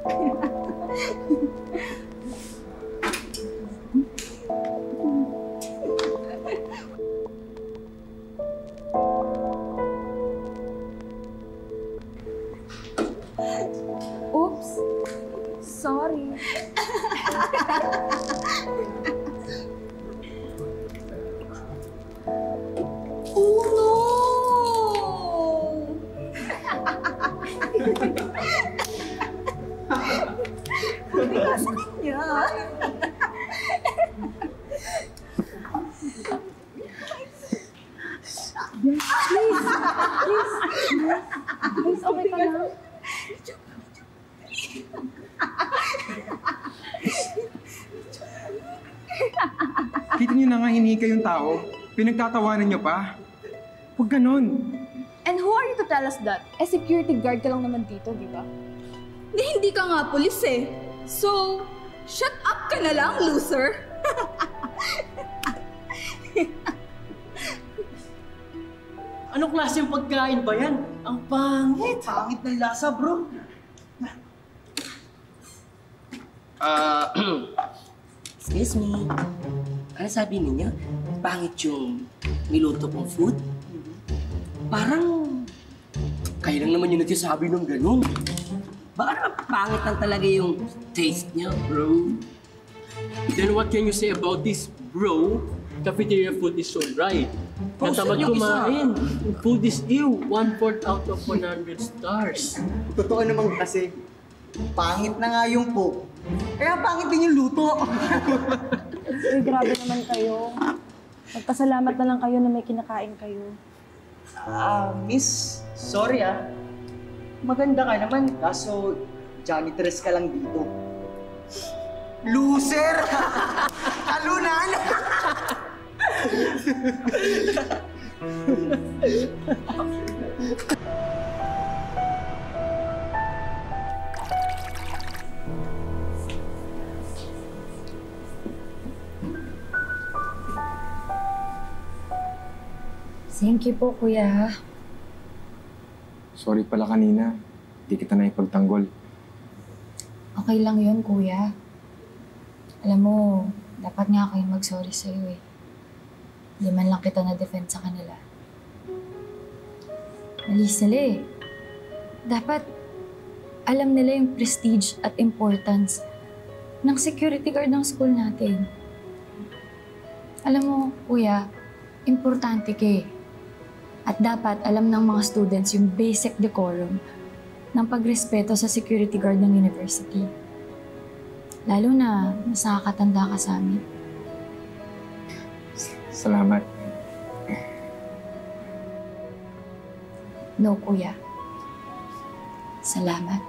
Oops! Sorry. Oh no! Hindi ka sa kanya. Please, okay ka lang? Kita niyo na nga hinihika yung tao. Pinagtatawanan niyo pa. Huwag ganon. And who are you to tell us that? Security guard ka lang naman dito, di ba? Hindi ka nga pulis eh. So, shut up ka na lang, loser! Anong klaseng pagkain ba yan? Ang pangit! Pangit ng lasa, bro. Excuse me. Ano sabi ninyo? Pangit yung niluto kong food? Parang kayo lang naman yung nagsasabi ng ganun. Baka naman pangit lang talaga yung taste niya, bro. Then what can you say about this, bro? Cafeteria food is so dry. Natamad kumain. Food is ew. 1/4 out of 100 stars. Totoo naman kasi, pangit na nga yung cook. Kaya pangit din yung luto. Uy, grabe naman kayo. Magpasalamat na lang kayo na may kinakain kayo. Miss, sorry ah. Maganda ka naman, kaso janitress ka lang dito. Loser! Talunan! Thank you po, kuya. Sorry pala kanina. Hindi kita na ipagtanggol. Okay lang yun, kuya. Alam mo, dapat nga kayo mag-sorry sa'yo eh. Hindi man lang kita na-defend sa kanila. Mali sila eh. Dapat alam nila yung prestige at importance ng security guard ng school natin. Alam mo, kuya, importante ka eh. At dapat alam ng mga students yung basic decorum ng pagrespeto sa security guard ng university. Lalo na mas nakakatanda ka sa amin. Salamat. No, kuya. Salamat.